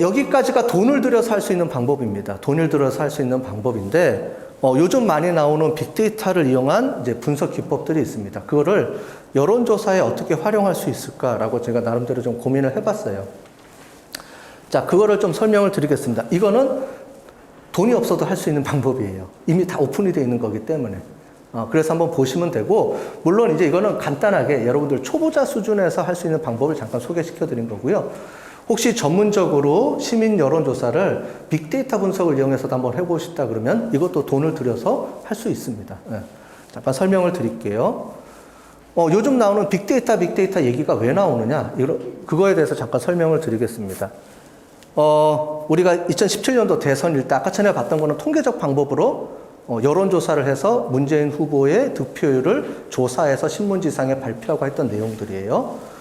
여기까지가 돈을 들여서 할 수 있는 방법입니다. 돈을 들여서 할 수 있는 방법인데, 요즘 많이 나오는 빅데이터를 이용한 이제 분석 기법들이 있습니다. 그거를 여론조사에 어떻게 활용할 수 있을까라고 제가 나름대로 좀 고민을 해봤어요. 자, 그거를 좀 설명을 드리겠습니다. 이거는 돈이 없어도 할 수 있는 방법이에요. 이미 다 오픈이 되어 있는 거기 때문에. 그래서 한번 보시면 되고, 물론 이제 이거는 간단하게 여러분들 초보자 수준에서 할 수 있는 방법을 잠깐 소개시켜 드린 거고요. 혹시 전문적으로 시민 여론조사를 빅데이터 분석을 이용해서도 한번 해보고 싶다 그러면 이것도 돈을 들여서 할 수 있습니다. 네. 잠깐 설명을 드릴게요. 요즘 나오는 빅데이터 얘기가 왜 나오느냐, 그거에 대해서 잠깐 설명을 드리겠습니다. 우리가 2017년도 대선일 때 아까 전에 봤던 거는 통계적 방법으로 여론조사를 해서 문재인 후보의 득표율을 조사해서 신문지상에 발표하고 했던 내용들이에요.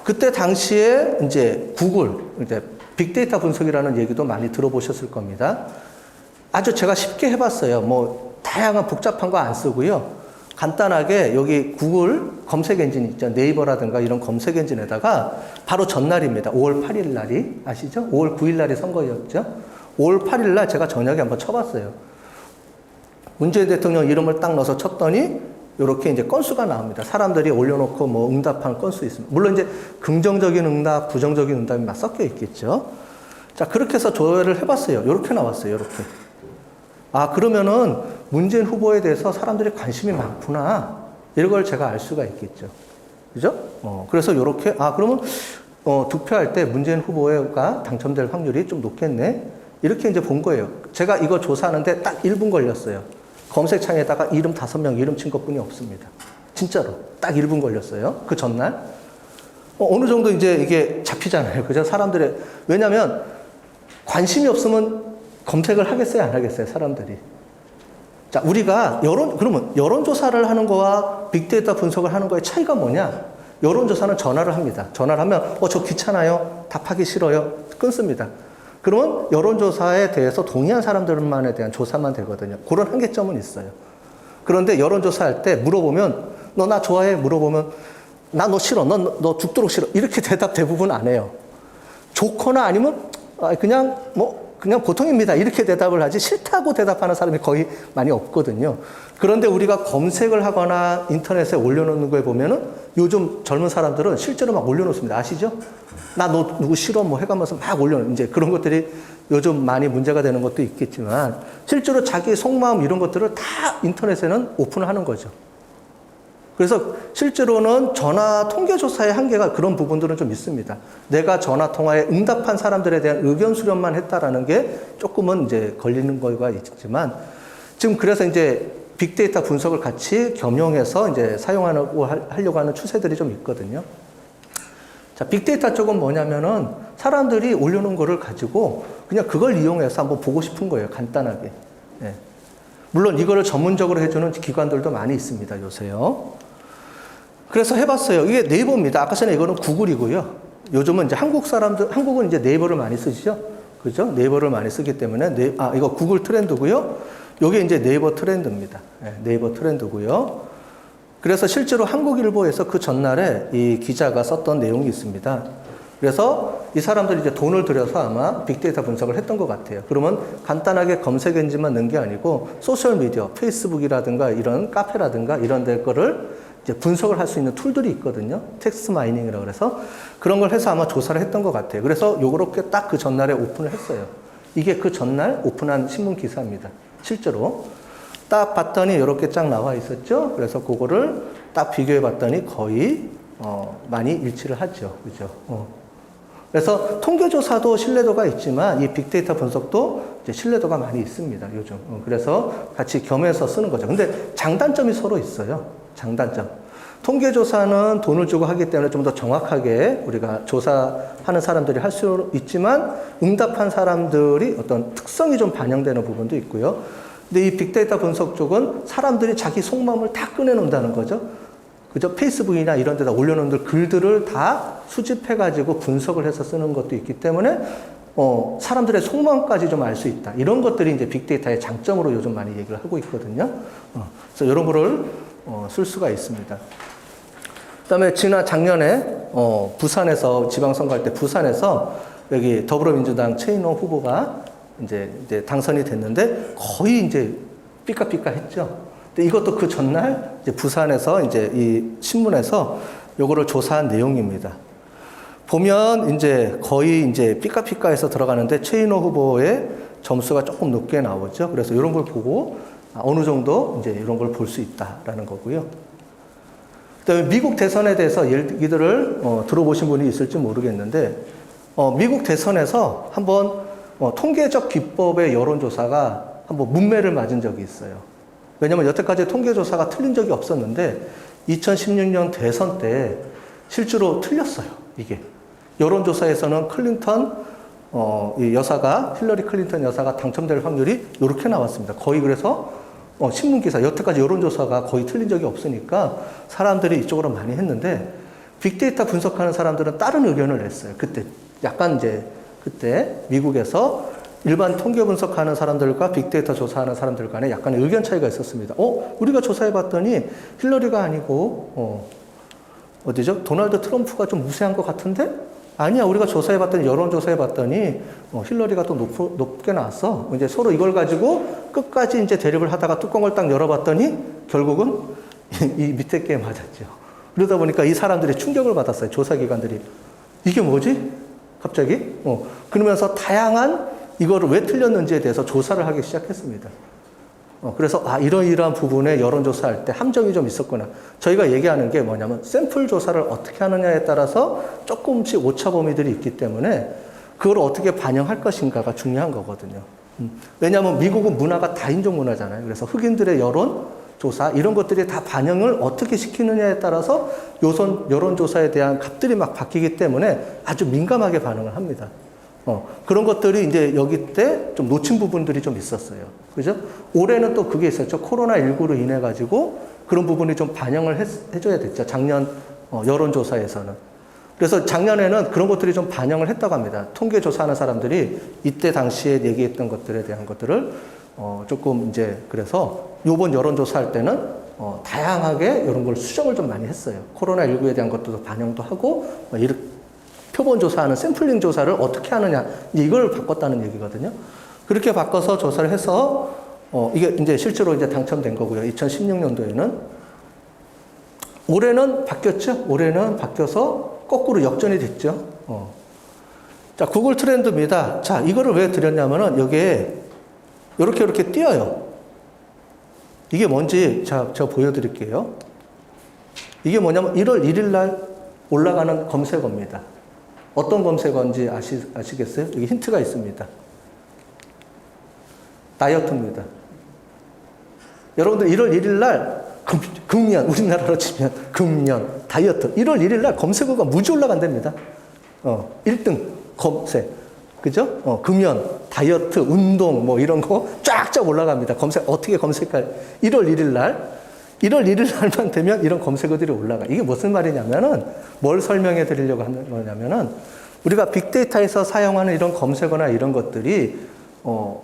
그때 당시에 이제 구글, 이제 빅데이터 분석이라는 얘기도 많이 들어보셨을 겁니다. 아주 제가 쉽게 해봤어요. 뭐 다양한 복잡한 거 안 쓰고요. 간단하게 여기 구글 검색 엔진 있죠. 네이버라든가 이런 검색 엔진에다가 바로 전날입니다. 5월 8일 날이 아시죠? 5월 9일 날이 선거였죠. 5월 8일 날 제가 저녁에 한번 쳐봤어요. 문재인 대통령 이름을 딱 넣어서 쳤더니 이렇게 이제 건수가 나옵니다. 사람들이 올려놓고 뭐 응답하는 건수 있습니다. 물론 이제 긍정적인 응답, 부정적인 응답이 막 섞여 있겠죠. 자, 그렇게 해서 조회를 해봤어요. 이렇게 나왔어요. 이렇게. 그러면은 문재인 후보에 대해서 사람들이 관심이 많구나. 이런 걸 제가 알 수가 있겠죠. 그죠? 그래서 이렇게, 그러면, 득표할 때 문재인 후보가 당첨될 확률이 좀 높겠네. 이렇게 이제 본 거예요. 제가 이거 조사하는데 딱 1분 걸렸어요. 검색창에다가 이름 5명 이름 친 것뿐이 없습니다. 진짜로. 딱 1분 걸렸어요. 그 전날. 어느 정도 이제 이게 잡히잖아요. 그죠? 사람들의, 왜냐면 관심이 없으면 검색을 하겠어요? 안 하겠어요? 사람들이. 자, 우리가 그러면 여론조사를 하는 거와 빅데이터 분석을 하는 거의 차이가 뭐냐? 여론조사는 전화를 합니다. 전화를 하면, 저 귀찮아요. 답하기 싫어요. 끊습니다. 그러면 여론조사에 대해서 동의한 사람들만에 대한 조사만 되거든요. 그런 한계점은 있어요. 그런데 여론조사할 때 물어보면, 너 나 좋아해? 물어보면, 나 너 싫어. 너 죽도록 싫어. 이렇게 대답 대부분 안 해요. 좋거나 아니면, 그냥 보통입니다. 이렇게 대답을 하지 싫다고 대답하는 사람이 거의 많이 없거든요. 그런데 우리가 검색을 하거나 인터넷에 올려놓는 걸 보면은 요즘 젊은 사람들은 실제로 막 올려놓습니다. 아시죠? 나 너 누구 싫어? 뭐 해가면서 막 올려놓는, 이제 그런 것들이 요즘 많이 문제가 되는 것도 있겠지만 실제로 자기 속마음 이런 것들을 다 인터넷에는 오픈을 하는 거죠. 그래서 실제로는 전화 통계조사의 한계가 그런 부분들은 좀 있습니다. 내가 전화 통화에 응답한 사람들에 대한 의견 수렴만 했다라는 게 조금은 이제 걸리는 거가 있지만 지금 그래서 이제 빅데이터 분석을 같이 겸용해서 이제 하려고 하는 추세들이 좀 있거든요. 자, 빅데이터 쪽은 뭐냐면은 사람들이 올려놓은 거를 가지고 그냥 그걸 이용해서 한번 보고 싶은 거예요. 간단하게. 네. 물론 이거를 전문적으로 해주는 기관들도 많이 있습니다. 요새요. 그래서 해봤어요. 이게 네이버입니다. 아까 전에 이거는 구글이고요. 요즘은 이제 한국은 이제 네이버를 많이 쓰시죠? 그죠? 네이버를 많이 쓰기 때문에, 이거 구글 트렌드고요. 요게 이제 네이버 트렌드입니다. 네, 네이버 트렌드고요. 그래서 실제로 한국일보에서 그 전날에 이 기자가 썼던 내용이 있습니다. 그래서 이 사람들이 이제 돈을 들여서 아마 빅데이터 분석을 했던 것 같아요. 그러면 간단하게 검색 엔진만 넣은 게 아니고 소셜미디어, 페이스북이라든가 이런 카페라든가 이런 데 거를 이제 분석을 할 수 있는 툴들이 있거든요. 텍스트 마이닝이라고 그래서 그런 걸 해서 아마 조사를 했던 것 같아요. 그래서 요렇게 딱 그 전날에 오픈을 했어요. 이게 그 전날 오픈한 신문 기사입니다. 실제로. 딱 봤더니 이렇게 쫙 나와 있었죠. 그래서 그거를 딱 비교해 봤더니 거의 많이 일치를 하죠. 그죠? 그래서 통계조사도 신뢰도가 있지만 이 빅데이터 분석도 이제 신뢰도가 많이 있습니다. 요즘. 그래서 같이 겸해서 쓰는 거죠. 근데 장단점이 서로 있어요. 장단점. 통계조사는 돈을 주고 하기 때문에 좀 더 정확하게 우리가 조사하는 사람들이 할 수 있지만 응답한 사람들이 어떤 특성이 좀 반영되는 부분도 있고요. 근데 이 빅데이터 분석 쪽은 사람들이 자기 속마음을 다 꺼내놓는다는 거죠. 그죠? 페이스북이나 이런 데다 올려놓은 글들을 다 수집해가지고 분석을 해서 쓰는 것도 있기 때문에, 사람들의 속마음까지 좀 알 수 있다. 이런 것들이 이제 빅데이터의 장점으로 요즘 많이 얘기를 하고 있거든요. 그래서 이런 거를, 쓸 수가 있습니다. 그 다음에 작년에, 부산에서, 지방선거 할 때 부산에서 여기 더불어민주당 최인호 후보가 이제 당선이 됐는데 거의 이제 삐까삐까했죠. 근데 이것도 그 전날 이제 부산에서 이제 이 신문에서 요거를 조사한 내용입니다. 보면 이제 거의 이제 삐까삐까해서 들어가는데 최인호 후보의 점수가 조금 높게 나오죠. 그래서 이런 걸 보고 어느 정도 이제 이런 걸 볼 수 있다라는 거고요. 그다음에 미국 대선에 대해서 얘기들을 들어보신 분이 있을지 모르겠는데 미국 대선에서 한번 통계적 기법의 여론조사가 한번 문매를 맞은 적이 있어요. 왜냐하면 여태까지 통계조사가 틀린 적이 없었는데 2016년 대선 때 실제로 틀렸어요. 이게 여론조사에서는 클린턴 이 여사가 힐러리 클린턴 여사가 당첨될 확률이 이렇게 나왔습니다. 거의 그래서 신문기사 여태까지 여론조사가 거의 틀린 적이 없으니까 사람들이 이쪽으로 많이 했는데 빅데이터 분석하는 사람들은 다른 의견을 냈어요. 그때 약간 이제 그때 미국에서 일반 통계 분석하는 사람들과 빅데이터 조사하는 사람들 간에 약간의 의견 차이가 있었습니다. 우리가 조사해봤더니 힐러리가 아니고 어디죠? 도널드 트럼프가 좀 우세한 것 같은데? 아니야, 우리가 조사해봤더니, 여론조사해봤더니, 힐러리가 또 높게 나왔어. 이제 서로 이걸 가지고 끝까지 이제 대립을 하다가 뚜껑을 딱 열어봤더니, 결국은 이 밑에 게 맞았죠. 그러다 보니까 이 사람들이 충격을 받았어요. 조사기관들이. 이게 뭐지? 갑자기? 그러면서 다양한 이거를 왜 틀렸는지에 대해서 조사를 하기 시작했습니다. 그래서 이러이러한 부분에 여론조사할 때 함정이 좀 있었구나. 저희가 얘기하는 게 뭐냐면 샘플 조사를 어떻게 하느냐에 따라서 조금씩 오차 범위들이 있기 때문에 그걸 어떻게 반영할 것인가가 중요한 거거든요. 왜냐하면 미국은 문화가 다인종 문화잖아요. 그래서 흑인들의 여론조사 이런 것들이 다 반영을 어떻게 시키느냐에 따라서 여론조사에 대한 값들이 막 바뀌기 때문에 아주 민감하게 반응을 합니다. 그런 것들이 이제 여기 때 좀 놓친 부분들이 좀 있었어요. 그죠? 올해는 또 그게 있었죠. 코로나19로 인해가지고 그런 부분이 좀 반영을 해줘야 됐죠. 작년 여론조사에서는. 그래서 작년에는 그런 것들이 좀 반영을 했다고 합니다. 통계조사하는 사람들이 이때 당시에 얘기했던 것들에 대한 것들을 조금 이제 그래서 요번 여론조사할 때는 다양하게 이런 걸 수정을 좀 많이 했어요. 코로나19에 대한 것도 반영도 하고 이렇게 표본 조사하는 샘플링 조사를 어떻게 하느냐 이걸 바꿨다는 얘기거든요. 그렇게 바꿔서 조사를 해서 이게 이제 실제로 이제 당첨된 거고요. 2016년도에는 올해는 바뀌었죠. 올해는 바뀌어서 거꾸로 역전이 됐죠. 자, 구글 트렌드입니다. 자, 이거를 왜 드렸냐면은 여기에 이렇게 띄어요. 이게 뭔지 제가 보여드릴게요. 이게 뭐냐면 1월 1일 날 올라가는 검색어입니다. 어떤 검색어인지 아시겠어요? 여기 힌트가 있습니다. 다이어트입니다. 여러분들 1월 1일 날 금년, 우리나라로 치면 금년, 다이어트. 1월 1일 날 검색어가 무지 올라간답니다. 1등 검색. 그죠? 금연, 다이어트, 운동, 뭐 이런 거 쫙쫙 올라갑니다. 어떻게 검색할, 1월 1일 날. 1월 1일 날만 되면 이런 검색어들이 올라가. 이게 무슨 말이냐면은, 뭘 설명해 드리려고 하는 거냐면은, 우리가 빅데이터에서 사용하는 이런 검색어나 이런 것들이,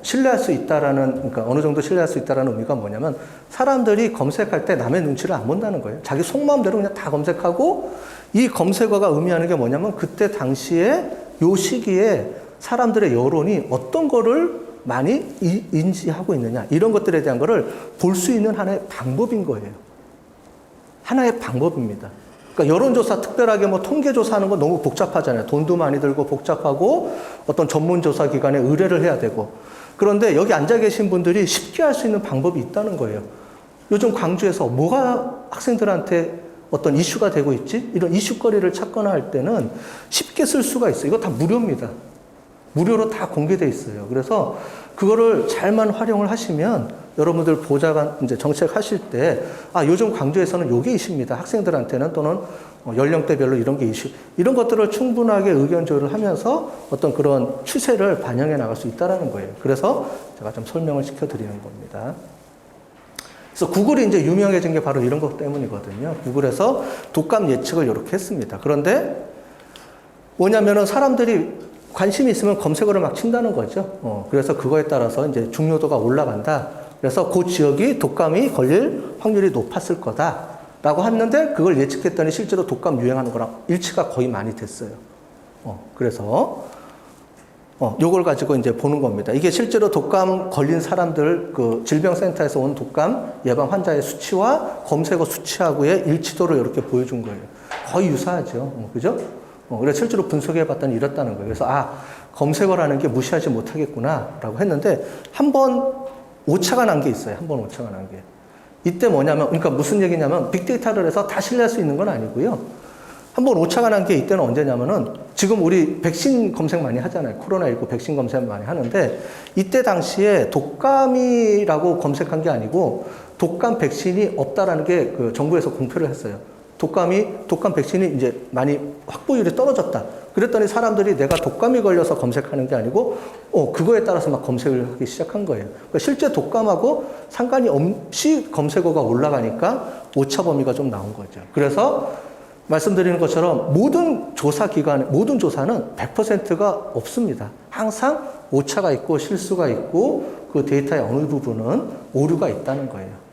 신뢰할 수 있다라는, 그러니까 어느 정도 신뢰할 수 있다라는 의미가 뭐냐면, 사람들이 검색할 때 남의 눈치를 안 본다는 거예요. 자기 속마음대로 그냥 다 검색하고, 이 검색어가 의미하는 게 뭐냐면, 그때 당시에, 요 시기에 사람들의 여론이 어떤 거를 많이 인지하고 있느냐 이런 것들에 대한 거를 볼 수 있는 하나의 방법인 거예요. 하나의 방법입니다. 그러니까 여론조사 특별하게 뭐 통계조사하는 건 너무 복잡하잖아요. 돈도 많이 들고 복잡하고 어떤 전문조사 기관에 의뢰를 해야 되고 그런데 여기 앉아 계신 분들이 쉽게 할 수 있는 방법이 있다는 거예요. 요즘 광주에서 뭐가 학생들한테 어떤 이슈가 되고 있지? 이런 이슈거리를 찾거나 할 때는 쉽게 쓸 수가 있어요. 이거 다 무료입니다. 무료로 다 공개되어 있어요. 그래서 그거를 잘만 활용을 하시면 여러분들 보좌관 이제 정책하실 때 요즘 광주에서는 요게 이슈입니다. 학생들한테는 또는 연령대별로 이런 게 이슈. 이런 것들을 충분하게 의견 조율을 하면서 어떤 그런 추세를 반영해 나갈 수 있다라는 거예요. 그래서 제가 좀 설명을 시켜 드리는 겁니다. 그래서 구글이 이제 유명해진 게 바로 이런 것 때문이거든요. 구글에서 독감 예측을 이렇게 했습니다. 그런데 뭐냐면은 사람들이 관심이 있으면 검색어를 막 친다는 거죠. 그래서 그거에 따라서 이제 중요도가 올라간다. 그래서 그 지역이 독감이 걸릴 확률이 높았을 거다라고 했는데 그걸 예측했더니 실제로 독감 유행하는 거랑 일치가 거의 많이 됐어요. 그래서 요걸 가지고 이제 보는 겁니다. 이게 실제로 독감 걸린 사람들 그 질병센터에서 온 독감 예방 환자의 수치와 검색어 수치하고의 일치도를 이렇게 보여준 거예요. 거의 유사하죠. 그죠? 그래서 실제로 분석해 봤더니 이렇다는 거예요. 그래서 검색어라는 게 무시하지 못하겠구나라고 했는데 한 번 오차가 난 게 있어요. 한 번 오차가 난 게. 이때 뭐냐면 그러니까 무슨 얘기냐면 빅데이터를 해서 다 신뢰할 수 있는 건 아니고요. 한번 오차가 난 게 이때는 언제냐면은 지금 우리 백신 검색 많이 하잖아요. 코로나19 백신 검색 많이 하는데 이때 당시에 독감이라고 검색한 게 아니고 독감 백신이 없다라는 게 그 정부에서 공표를 했어요. 독감 백신이 이제 많이 확보율이 떨어졌다. 그랬더니 사람들이 내가 독감이 걸려서 검색하는 게 아니고 그거에 따라서 막 검색을 하기 시작한 거예요. 그러니까 실제 독감하고 상관이 없이 검색어가 올라가니까 오차 범위가 좀 나온 거죠. 그래서 말씀드리는 것처럼 모든 조사 기관, 모든 조사는 100%가 없습니다. 항상 오차가 있고 실수가 있고 그 데이터의 어느 부분은 오류가 있다는 거예요.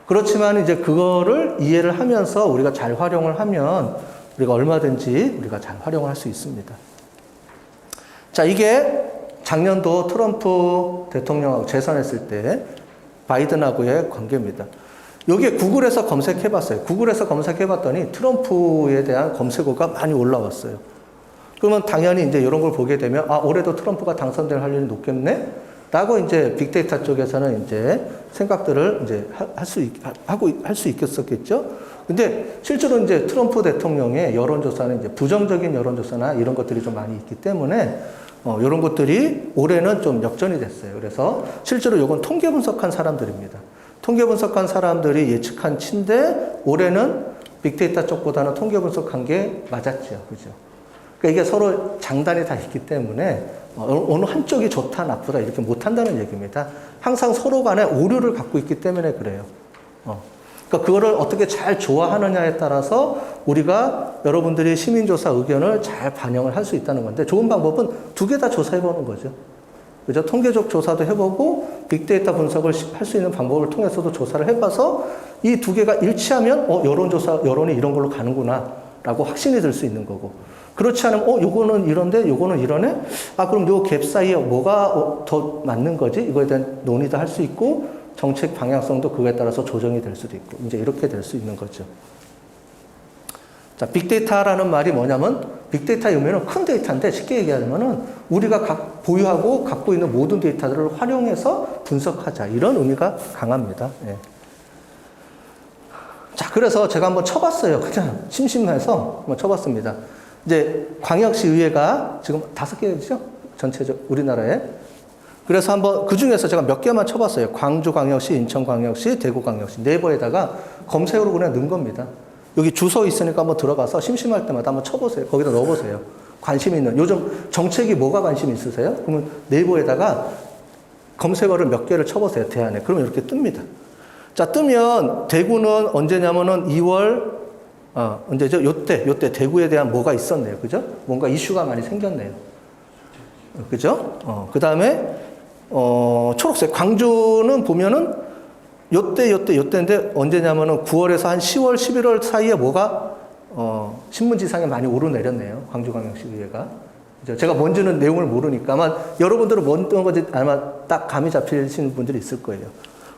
그렇지만 이제 그거를 이해를 하면서 우리가 잘 활용을 하면 우리가 얼마든지 우리가 잘 활용을 할 수 있습니다. 자, 이게 작년도 트럼프 대통령하고 재선했을 때 바이든하고의 관계입니다. 여기에 구글에서 검색해봤어요. 구글에서 검색해봤더니 트럼프에 대한 검색어가 많이 올라왔어요. 그러면 당연히 이제 이런 걸 보게 되면 올해도 트럼프가 당선될 확률이 높겠네? 라고 이제 빅데이터 쪽에서는 이제 생각들을 이제 할 수 있겠었겠죠? 근데 실제로 이제 트럼프 대통령의 여론조사는 이제 부정적인 여론조사나 이런 것들이 좀 많이 있기 때문에 이런 것들이 올해는 좀 역전이 됐어요. 그래서 실제로 이건 통계 분석한 사람들입니다. 통계 분석한 사람들이 예측한 치인데 올해는 빅데이터 쪽보다는 통계 분석한 게 맞았죠. 그죠? 그러니까 이게 서로 장단이 다 있기 때문에 어느 한쪽이 좋다 나쁘다 이렇게 못한다는 얘기입니다. 항상 서로 간에 오류를 갖고 있기 때문에 그래요. 그러니까 그거를 어떻게 잘 조화하느냐에 따라서 우리가 여러분들이 시민조사 의견을 잘 반영을 할 수 있다는 건데 좋은 방법은 두 개 다 조사해보는 거죠. 그죠? 통계적 조사도 해보고 빅데이터 분석을 할 수 있는 방법을 통해서도 조사를 해봐서 이 두 개가 일치하면 여론이 이런 걸로 가는구나 라고 확신이 들 수 있는 거고 그렇지 않으면 요거는 이런데 요거는 이러네? 그럼 요 갭 사이에 뭐가 더 맞는 거지? 이거에 대한 논의도 할 수 있고 정책 방향성도 그거에 따라서 조정이 될 수도 있고 이제 이렇게 될 수 있는 거죠. 자, 빅데이터라는 말이 뭐냐면 빅데이터의 의미는 큰 데이터인데 쉽게 얘기하자면은 우리가 보유하고 갖고 있는 모든 데이터들을 활용해서 분석하자 이런 의미가 강합니다. 예. 자, 그래서 제가 한번 쳐봤어요. 그냥 심심해서 한번 쳐봤습니다. 이제 광역시 의회가 지금 5개죠? 전체적 우리나라에. 그래서 한번 그 중에서 제가 몇 개만 쳐봤어요. 광주광역시, 인천광역시, 대구광역시 네이버에다가 검색으로 그냥 넣은 겁니다. 여기 주소 있으니까 한번 들어가서 심심할 때마다 한번 쳐보세요. 거기다 넣어보세요. 관심 있는. 요즘 정책이 뭐가 관심 있으세요? 그러면 네이버에다가 검색어를 몇 개를 쳐보세요. 대안에. 그러면 이렇게 뜹니다. 자, 뜨면 대구는 언제냐면은 2월, 언제죠? 요때 대구에 대한 뭐가 있었네요. 그죠? 뭔가 이슈가 많이 생겼네요. 그죠? 그 다음에, 초록색. 광주는 보면은 요때인데 언제냐면은 9월에서 한 10월, 11월 사이에 뭐가, 신문지상에 많이 오르내렸네요. 광주광역시의회가. 제가 뭔지는 내용을 모르니까 아마 여러분들은 뭔 건지 아마 딱 감이 잡히시는 분들이 있을 거예요.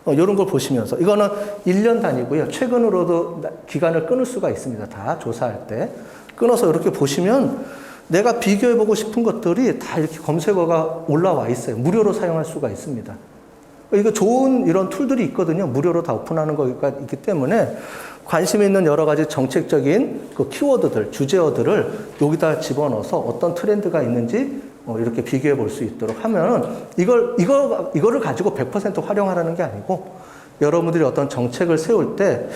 이런 걸 보시면서 이거는 1년 단위고요. 최근으로도 기간을 끊을 수가 있습니다. 다 조사할 때. 끊어서 이렇게 보시면 내가 비교해보고 싶은 것들이 다 이렇게 검색어가 올라와 있어요. 무료로 사용할 수가 있습니다. 이거 좋은 이런 툴들이 있거든요. 무료로 다 오픈하는 거가 있기 때문에 관심 있는 여러 가지 정책적인 그 키워드들, 주제어들을 여기다 집어넣어서 어떤 트렌드가 있는지 이렇게 비교해 볼 수 있도록 하면은 이거를 가지고 100% 활용하라는 게 아니고 여러분들이 어떤 정책을 세울 때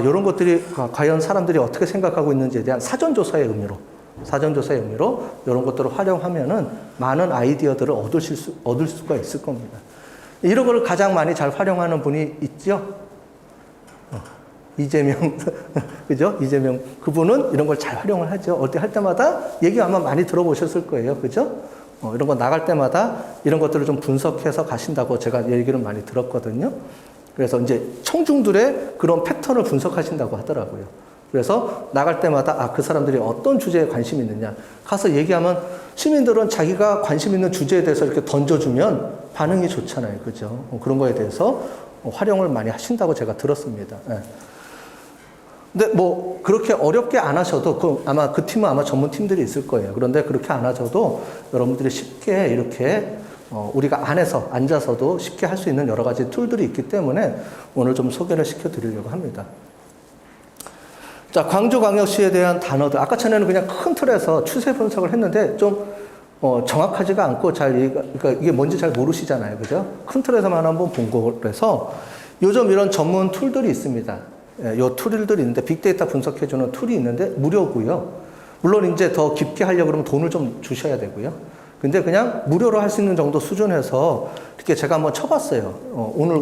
이런 것들이 과연 사람들이 어떻게 생각하고 있는지에 대한 사전조사의 의미로 이런 것들을 활용하면은 많은 아이디어들을 얻을 수가 있을 겁니다. 이런 걸 가장 많이 잘 활용하는 분이 있죠? 이재명, 그죠? 이재명. 그분은 이런 걸 잘 활용을 하죠. 어디 할 때마다 얘기 아마 많이 들어보셨을 거예요. 그죠? 이런 거 나갈 때마다 이런 것들을 좀 분석해서 가신다고 제가 얘기를 많이 들었거든요. 그래서 이제 청중들의 그런 패턴을 분석하신다고 하더라고요. 그래서 나갈 때마다 그 사람들이 어떤 주제에 관심이 있느냐. 가서 얘기하면 시민들은 자기가 관심 있는 주제에 대해서 이렇게 던져주면 반응이 좋잖아요. 그죠? 그런 거에 대해서 활용을 많이 하신다고 제가 들었습니다. 예. 근데 뭐 그렇게 어렵게 안 하셔도 아마 그 팀은 아마 전문 팀들이 있을 거예요. 그런데 그렇게 안 하셔도 여러분들이 쉽게 이렇게 우리가 안에서 앉아서도 쉽게 할 수 있는 여러 가지 툴들이 있기 때문에 오늘 좀 소개를 시켜드리려고 합니다. 자, 광주광역시에 대한 단어들. 아까 전에는 그냥 큰 틀에서 추세 분석을 했는데 좀 정확하지가 않고 그러니까 이게 뭔지 잘 모르시잖아요. 그죠? 큰 틀에서만 한번 본 거라서 요즘 이런 전문 툴들이 있습니다. 요 툴들이 있는데 빅데이터 분석해주는 툴이 있는데 무료고요. 물론 이제 더 깊게 하려고 그러면 돈을 좀 주셔야 되고요. 근데 그냥 무료로 할 수 있는 정도 수준에서 이렇게 제가 한번 쳐봤어요. 오늘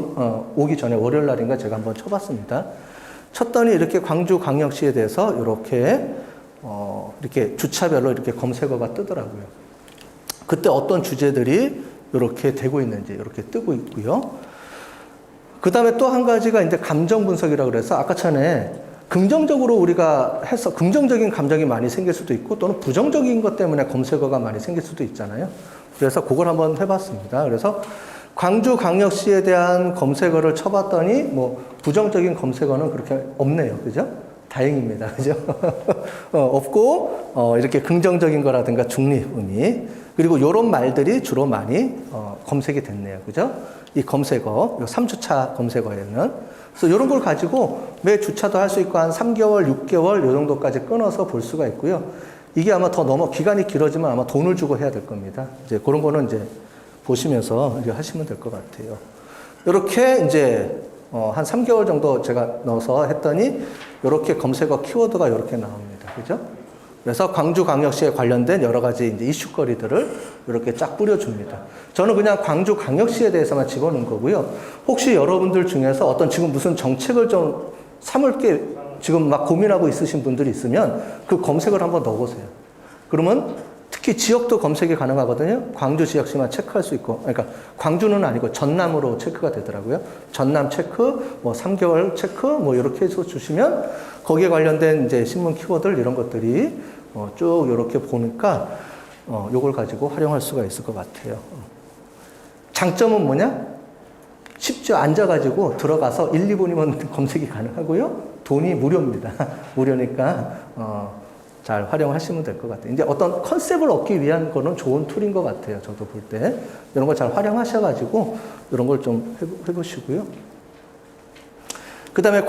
오기 전에 월요일 날인가 제가 한번 쳐봤습니다. 쳤더니 이렇게 광주광역시에 대해서 이렇게 주차별로 이렇게 검색어가 뜨더라고요. 그때 어떤 주제들이 이렇게 되고 있는지 이렇게 뜨고 있고요. 그 다음에 또 한 가지가 이제 감정 분석이라고 그래서 아까 전에 긍정적으로 우리가 해서 긍정적인 감정이 많이 생길 수도 있고 또는 부정적인 것 때문에 검색어가 많이 생길 수도 있잖아요. 그래서 그걸 한번 해봤습니다. 그래서 광주광역시에 대한 검색어를 쳐봤더니 뭐 부정적인 검색어는 그렇게 없네요. 그죠? 다행입니다. 그죠? 없고 이렇게 긍정적인 거라든가 중립 의미 그리고 이런 말들이 주로 많이 검색이 됐네요. 그죠? 이 검색어, 3주차 검색어에는. 그래서 이런 걸 가지고 매 주차도 할 수 있고 한 3개월, 6개월 요 정도까지 끊어서 볼 수가 있고요. 이게 아마 더 기간이 길어지면 아마 돈을 주고 해야 될 겁니다. 이제 그런 거는 이제 보시면서 이제 하시면 될 것 같아요. 이렇게 이제 한 3개월 정도 제가 넣어서 했더니 이렇게 검색어 키워드가 이렇게 나옵니다. 그죠? 그래서 광주광역시에 관련된 여러 가지 이제 이슈거리들을 이렇게 쫙 뿌려줍니다. 저는 그냥 광주광역시에 대해서만 집어넣은 거고요. 혹시 여러분들 중에서 어떤 지금 무슨 정책을 좀 삼을 게 지금 막 고민하고 있으신 분들이 있으면 그 검색을 한번 넣어보세요. 그러면 특히 지역도 검색이 가능하거든요. 광주 지역시만 체크할 수 있고, 그러니까 광주는 아니고 전남으로 체크가 되더라고요. 전남 체크, 뭐 3개월 체크, 뭐 이렇게 해서 주시면 거기에 관련된 이제 신문 키워드 이런 것들이 쭉 이렇게 보니까 요걸 가지고 활용할 수가 있을 것 같아요. 장점은 뭐냐? 쉽죠. 앉아가지고 들어가서 1, 2분이면 검색이 가능하고요. 돈이 무료입니다. 무료니까 잘 활용하시면 될 것 같아요. 이제 어떤 컨셉을 얻기 위한 거는 좋은 툴인 것 같아요. 저도 볼 때. 이런 걸 잘 활용하셔가지고 이런 걸 좀 해보시고요. 그 다음에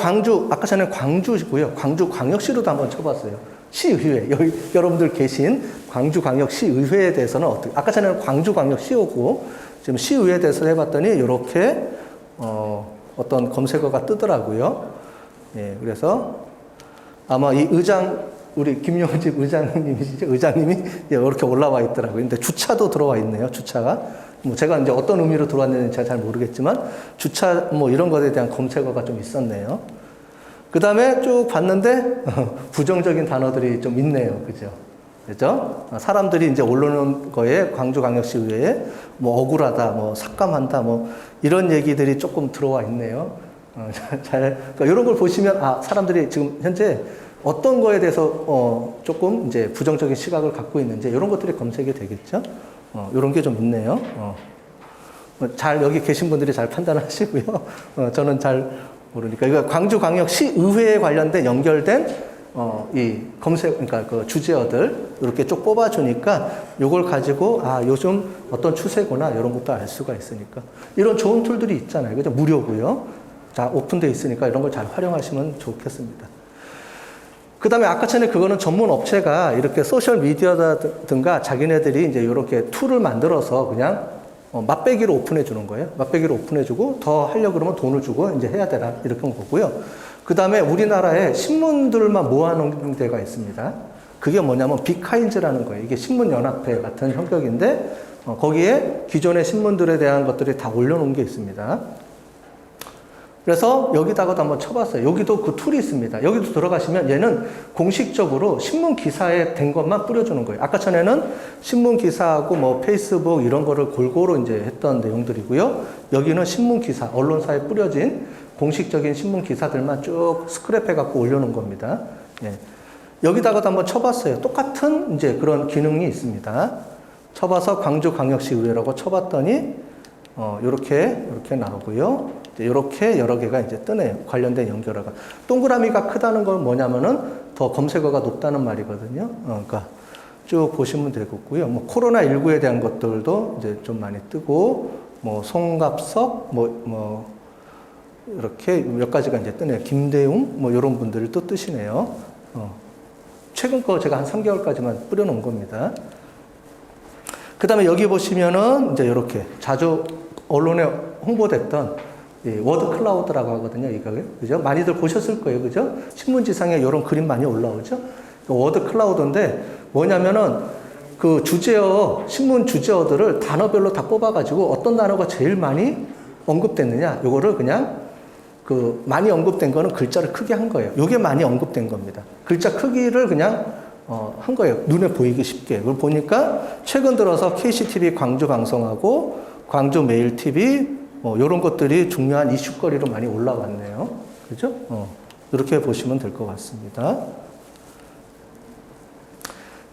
아까 전에 광주시고요. 광주광역시로도 한번 쳐봤어요. 시의회, 여러분들 계신 광주광역시의회에 대해서는 아까 전에는 광주광역시였고, 지금 시의회에 대해서 해봤더니 이렇게 어떤 검색어가 뜨더라고요. 예, 그래서 아마 이 우리 김용집 의장님이시죠? 의장님이 이렇게 올라와 있더라고요. 근데 주차도 들어와 있네요. 주차가. 뭐 제가 이제 어떤 의미로 들어왔는지 제가 잘 모르겠지만 주차 뭐 이런 것에 대한 검색어가 좀 있었네요. 그 다음에 쭉 봤는데 부정적인 단어들이 좀 있네요. 그죠? 그죠? 사람들이 이제 올라오는 거에 광주광역시의회에 뭐 억울하다, 뭐 삭감한다, 뭐 이런 얘기들이 조금 들어와 있네요. 그러니까 이런 걸 보시면 사람들이 지금 현재 어떤 거에 대해서 조금 이제 부정적인 시각을 갖고 있는지 이런 것들이 검색이 되겠죠. 이런 게 좀 있네요. 잘 여기 계신 분들이 잘 판단하시고요. 저는 잘 모르니까 이거 광주광역시 의회에 관련된 연결된 이 검색 그러니까 그 주제어들 이렇게 쭉 뽑아주니까 이걸 가지고 요즘 어떤 추세구나 이런 것도 알 수가 있으니까 이런 좋은 툴들이 있잖아요. 그죠? 무료고요. 자 오픈돼 있으니까 이런 걸 잘 활용하시면 좋겠습니다. 그 다음에 아까 전에 그거는 전문 업체가 이렇게 소셜 미디어라든가 자기네들이 이제 이렇게 툴을 만들어서 그냥 맛배기로 오픈해 주는 거예요. 맛배기로 오픈해 주고 더 하려고 그러면 돈을 주고 이제 해야 되라 이렇게 한 거고요. 그 다음에 우리나라에 신문들만 모아놓은 데가 있습니다. 그게 뭐냐면 빅카인즈라는 거예요. 이게 신문연합회 같은 형격인데 거기에 기존의 신문들에 대한 것들이 다 올려놓은 게 있습니다. 그래서 여기다가도 한번 쳐봤어요. 여기도 그 툴이 있습니다. 여기도 들어가시면 얘는 공식적으로 신문 기사에 된 것만 뿌려주는 거예요. 아까 전에는 신문 기사하고 뭐 페이스북 이런 거를 골고루 이제 했던 내용들이고요. 여기는 신문 기사, 언론사에 뿌려진 공식적인 신문 기사들만 쭉 스크랩해 갖고 올려놓은 겁니다. 예. 여기다가도 한번 쳐봤어요. 똑같은 이제 그런 기능이 있습니다. 쳐봐서 광주광역시의회라고 쳐봤더니 요렇게 나오고요. 이렇게 여러 개가 이제 뜨네요. 관련된 연결어가. 동그라미가 크다는 건 뭐냐면은 더 검색어가 높다는 말이거든요. 그러니까 쭉 보시면 되겠고요. 뭐 코로나19에 대한 것들도 이제 좀 많이 뜨고, 뭐 송갑석, 이렇게 몇 가지가 이제 뜨네요. 김대웅, 뭐 이런 분들이 또 뜨시네요. 최근 거 제가 한 3개월까지만 뿌려놓은 겁니다. 그 다음에 여기 보시면은 이제 이렇게 자주 언론에 홍보됐던 워드 클라우드라고 하거든요. 이거 그죠? 많이들 보셨을 거예요, 그죠? 신문지상에 이런 그림 많이 올라오죠. 워드 클라우드인데 뭐냐면은 그 주제어 신문 주제어들을 단어별로 다 뽑아가지고 어떤 단어가 제일 많이 언급됐느냐, 요거를 그냥 그 많이 언급된 거는 글자를 크게 한 거예요. 요게 많이 언급된 겁니다. 글자 크기를 그냥 한 거예요. 눈에 보이기 쉽게. 그걸 보니까 최근 들어서 KCTV 광주 방송하고 광주 메일 TV 이런 것들이 중요한 이슈거리로 많이 올라왔네요. 그죠? 이렇게 보시면 될 것 같습니다.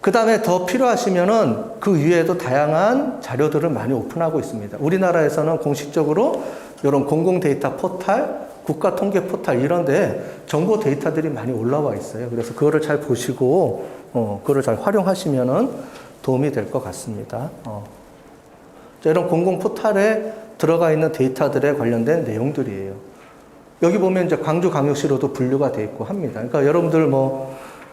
그 다음에 더 필요하시면은 그 위에도 다양한 자료들을 많이 오픈하고 있습니다. 우리나라에서는 공식적으로 이런 공공 데이터 포탈, 국가 통계 포탈 이런데 정보 데이터들이 많이 올라와 있어요. 그래서 그거를 잘 보시고 그거를 잘 활용하시면은 도움이 될 것 같습니다. 이런 공공 포탈에 들어가 있는 데이터들에 관련된 내용들이에요. 여기 보면 이제 광주광역시로도 분류가 되어 있고 합니다. 그러니까 여러분들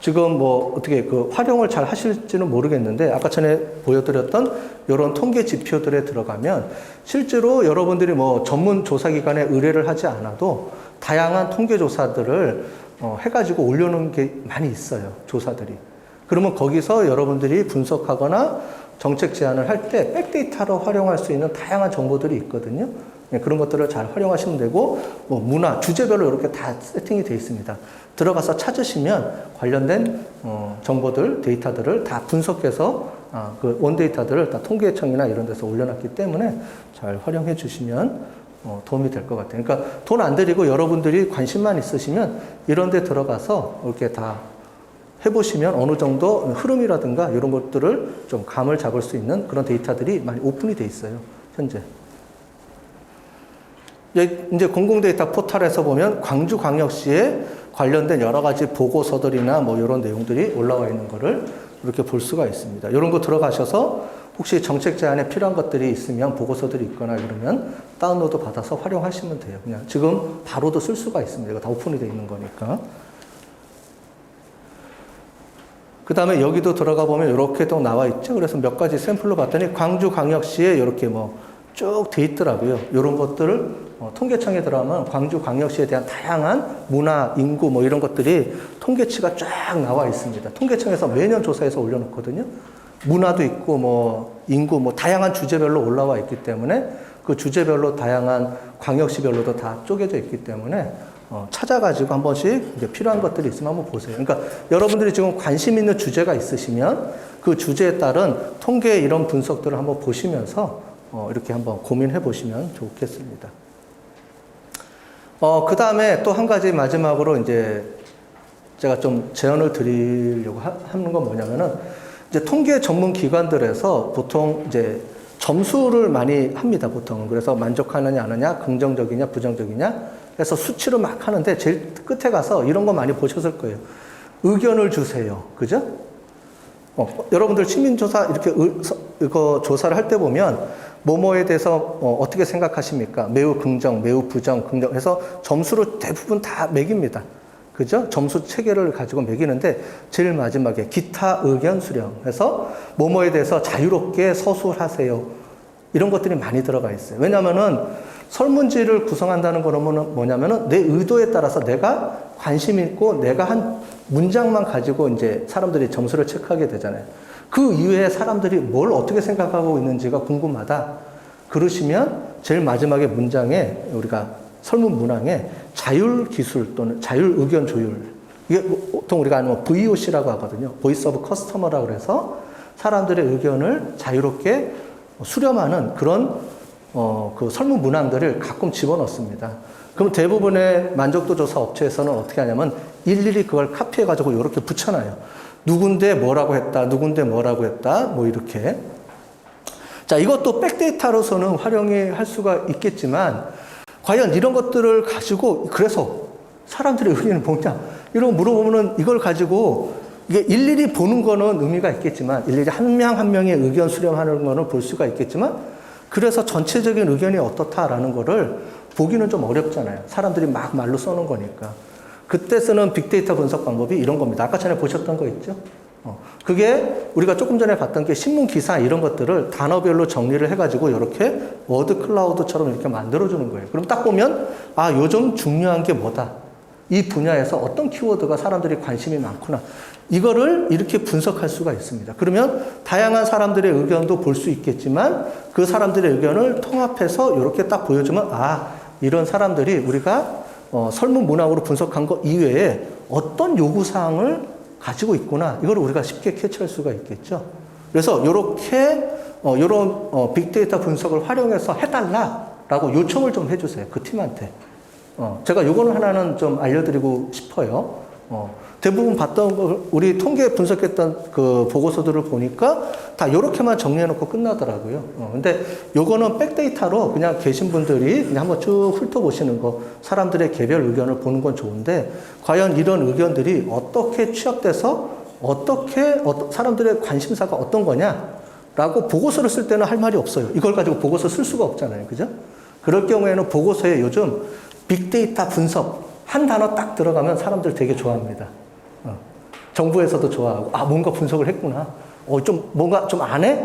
지금 어떻게 그 활용을 잘 하실지는 모르겠는데 아까 전에 보여드렸던 이런 통계 지표들에 들어가면 실제로 여러분들이 전문 조사기관에 의뢰를 하지 않아도 다양한 통계 조사들을 해가지고 올려놓은 게 많이 있어요. 조사들이. 그러면 거기서 여러분들이 분석하거나 정책 제안을 할 때 백데이터로 활용할 수 있는 다양한 정보들이 있거든요. 그런 것들을 잘 활용하시면 되고, 문화, 주제별로 이렇게 다 세팅이 되어 있습니다. 들어가서 찾으시면 관련된 정보들, 데이터들을 다 분석해서 그 원데이터들을 다 통계청이나 이런 데서 올려놨기 때문에 잘 활용해 주시면 도움이 될 것 같아요. 그러니까 돈 안 들이고 여러분들이 관심만 있으시면 이런 데 들어가서 이렇게 다 해보시면 어느 정도 흐름이라든가 이런 것들을 좀 감을 잡을 수 있는 그런 데이터들이 많이 오픈이 돼 있어요. 현재. 이제 공공데이터 포털에서 보면 광주광역시에 관련된 여러 가지 보고서들이나 이런 내용들이 올라와 있는 거를 이렇게 볼 수가 있습니다. 이런 거 들어가셔서 혹시 정책 제안에 필요한 것들이 있으면 보고서들이 있거나 이러면 다운로드 받아서 활용하시면 돼요. 그냥 지금 바로도 쓸 수가 있습니다. 이거 다 오픈이 돼 있는 거니까. 그 다음에 여기도 들어가 보면 이렇게 또 나와 있죠. 그래서 몇 가지 샘플로 봤더니 광주광역시에 이렇게 쭉 돼 있더라고요. 이런 것들을 통계청에 들어가면 광주광역시에 대한 다양한 문화, 인구 이런 것들이 통계치가 쫙 나와 있습니다. 통계청에서 매년 조사해서 올려놓거든요. 문화도 있고 인구 다양한 주제별로 올라와 있기 때문에 그 주제별로 다양한 광역시별로도 다 쪼개져 있기 때문에 찾아가지고 한 번씩 이제 필요한 것들이 있으면 한번 보세요. 그러니까 여러분들이 지금 관심 있는 주제가 있으시면 그 주제에 따른 통계 이런 분석들을 한번 보시면서 이렇게 한번 고민해 보시면 좋겠습니다. 그 다음에 또 한 가지 마지막으로 이제 제가 좀 제언을 드리려고 하는 건 뭐냐면은 이제 통계 전문 기관들에서 보통 이제 점수를 많이 합니다, 보통. 그래서 만족하느냐, 안 하느냐, 긍정적이냐, 부정적이냐. 그래서 수치로 막 하는데 제일 끝에 가서 이런 거 많이 보셨을 거예요. 의견을 주세요. 그죠? 여러분들 시민조사 이거 조사를 할 때 보면 뭐뭐에 대해서 어떻게 생각하십니까? 매우 긍정, 매우 부정, 긍정 해서 점수를 대부분 다 매깁니다. 그죠? 점수 체계를 가지고 매기는데 제일 마지막에 기타 의견 수렴해서 뭐뭐에 대해서 자유롭게 서술하세요. 이런 것들이 많이 들어가 있어요. 왜냐면은 설문지를 구성한다는 거는 뭐냐면은 내 의도에 따라서 내가 관심 있고 내가 한 문장만 가지고 이제 사람들이 점수를 체크하게 되잖아요. 그 이외에 사람들이 뭘 어떻게 생각하고 있는지가 궁금하다. 그러시면 제일 마지막에 문장에 우리가 설문 문항에 자율 기술 또는 자율 의견 조율. 이게 보통 우리가 아는 VOC라고 하거든요. 보이스 오브 커스터머라고 그래서 사람들의 의견을 자유롭게 수렴하는 그런 그 설문 문항들을 가끔 집어넣습니다. 그럼 대부분의 만족도 조사 업체에서는 어떻게 하냐면 일일이 그걸 카피해가지고 이렇게 붙여놔요. 누군데 뭐라고 했다, 누군데 뭐라고 했다, 이렇게. 자, 이것도 백데이터로서는 활용이 할 수가 있겠지만, 과연 이런 것들을 가지고, 그래서 사람들의 의견은 뭐냐? 이런 거 물어보면은 이걸 가지고, 이게 일일이 보는 거는 의미가 있겠지만, 일일이 한 명 한 명의 의견 수렴하는 거는 볼 수가 있겠지만, 그래서 전체적인 의견이 어떻다라는 거를 보기는 좀 어렵잖아요. 사람들이 막 말로 써놓은 거니까. 그때 쓰는 빅데이터 분석 방법이 이런 겁니다. 아까 전에 보셨던 거 있죠? 그게 우리가 조금 전에 봤던 게 신문 기사 이런 것들을 단어별로 정리를 해가지고 이렇게 워드 클라우드처럼 이렇게 만들어주는 거예요. 그럼 딱 보면, 아, 요즘 중요한 게 뭐다. 이 분야에서 어떤 키워드가 사람들이 관심이 많구나. 이거를 이렇게 분석할 수가 있습니다. 그러면 다양한 사람들의 의견도 볼 수 있겠지만 그 사람들의 의견을 통합해서 이렇게 딱 보여주면, 아, 이런 사람들이 우리가 설문 문항으로 분석한 것 이외에 어떤 요구사항을 가지고 있구나. 이걸 우리가 쉽게 캐치할 수가 있겠죠. 그래서 이렇게 이런 빅데이터 분석을 활용해서 해달라라고 요청을 좀 해주세요. 그 팀한테. 제가 요거는 하나는 좀 알려드리고 싶어요. 대부분 봤던 거, 우리 통계 분석했던 그 보고서들을 보니까 다 요렇게만 정리해놓고 끝나더라고요. 근데 요거는 백데이터로 그냥 계신 분들이 그냥 한번 쭉 훑어보시는 거, 사람들의 개별 의견을 보는 건 좋은데, 과연 이런 의견들이 어떻게 취합돼서 어떻게 사람들의 관심사가 어떤 거냐라고 보고서를 쓸 때는 할 말이 없어요. 이걸 가지고 보고서 쓸 수가 없잖아요. 그죠? 그럴 경우에는 보고서에 요즘 빅데이터 분석 한 단어 딱 들어가면 사람들 되게 좋아합니다. 정부에서도 좋아하고, 아, 뭔가 분석을 했구나. 좀 뭔가 좀 안 해?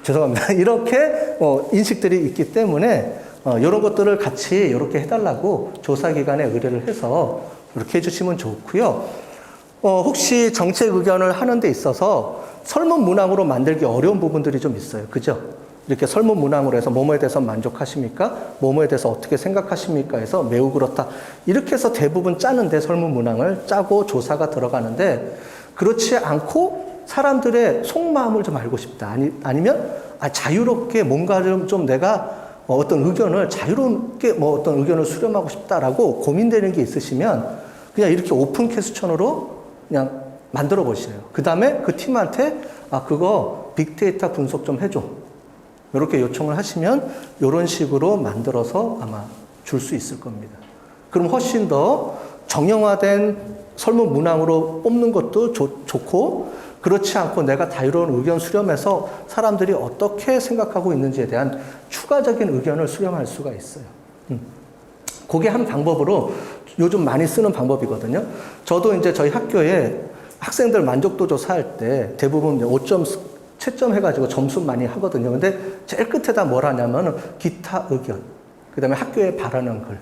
죄송합니다. 이렇게 인식들이 있기 때문에 이런 것들을 같이 이렇게 해달라고 조사기관에 의뢰를 해서 이렇게 해주시면 좋고요. 혹시 정책 의견을 하는 데 있어서 설문 문항으로 만들기 어려운 부분들이 좀 있어요. 그죠? 이렇게 설문 문항으로 해서 뭐뭐에 대해서 만족하십니까? 뭐뭐에 대해서 어떻게 생각하십니까? 해서 매우 그렇다. 이렇게 해서 대부분 짜는데, 설문 문항을 짜고 조사가 들어가는데, 그렇지 않고 사람들의 속마음을 좀 알고 싶다. 아니면 자유롭게 뭔가 좀 내가 어떤 의견을 자유롭게 어떤 의견을 수렴하고 싶다라고 고민되는 게 있으시면 그냥 이렇게 오픈 퀘스천으로 그냥 만들어 보시죠. 그 다음에 그 팀한테 그거 빅데이터 분석 좀 해줘. 이렇게 요청을 하시면 이런 식으로 만들어서 아마 줄 수 있을 겁니다. 그럼 훨씬 더 정형화된 설문 문항으로 뽑는 것도 좋고, 그렇지 않고 내가 자유로운 의견 수렴해서 사람들이 어떻게 생각하고 있는지에 대한 추가적인 의견을 수렴할 수가 있어요. 그게 한 방법으로 요즘 많이 쓰는 방법이거든요. 저도 이제 저희 학교에 학생들 만족도 조사할 때 대부분 5점 채점 해가지고 점수 많이 하거든요. 근데 제일 끝에다 뭘 하냐면 기타 의견, 그 다음에 학교에 바라는 글,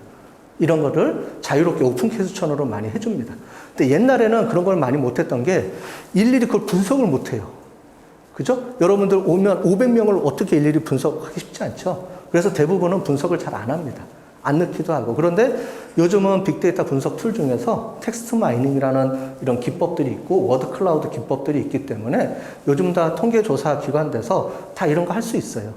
이런 거를 자유롭게 오픈 퀘스천으로 많이 해줍니다. 근데 옛날에는 그런 걸 많이 못했던 게 일일이 그걸 분석을 못해요. 그죠? 여러분들 오면 500명을 어떻게 일일이 분석하기 쉽지 않죠? 그래서 대부분은 분석을 잘 안 합니다. 안 넣기도 하고. 그런데 요즘은 빅데이터 분석 툴 중에서 텍스트 마이닝이라는 이런 기법들이 있고 워드 클라우드 기법들이 있기 때문에 요즘 다 통계조사 기관 돼서 다 이런 거 할 수 있어요.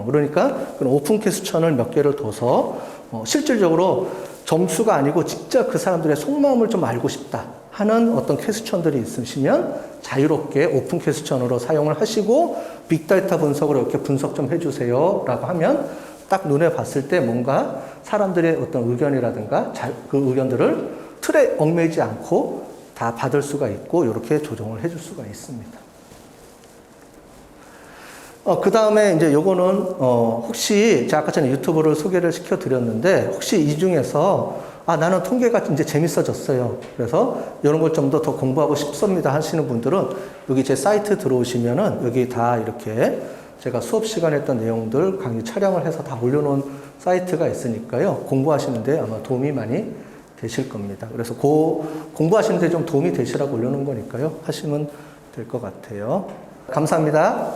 그러니까 그런 오픈 퀘스천을 몇 개를 둬서 실질적으로 점수가 아니고 진짜 그 사람들의 속마음을 좀 알고 싶다 하는 어떤 퀘스천들이 있으시면 자유롭게 오픈 퀘스천으로 사용을 하시고, 빅데이터 분석으로 이렇게 분석 좀 해주세요 라고 하면 딱 눈에 봤을 때 뭔가 사람들의 어떤 의견이라든가 그 의견들을 틀에 얽매이지 않고 다 받을 수가 있고 이렇게 조정을 해줄 수가 있습니다. 그 다음에 이제 요거는 혹시 제가 아까 전에 유튜브를 소개를 시켜드렸는데, 혹시 이 중에서 나는 통계가 이제 재밌어졌어요. 그래서 이런 걸 좀 더 공부하고 싶습니다 하시는 분들은 여기 제 사이트 들어오시면은 여기 다 이렇게 제가 수업 시간에 했던 내용들 강의 촬영을 해서 다 올려놓은 사이트가 있으니까요. 공부하시는데 아마 도움이 많이 되실 겁니다. 그래서 공부하시는데 좀 도움이 되시라고 올려놓은 거니까요. 하시면 될 것 같아요. 감사합니다.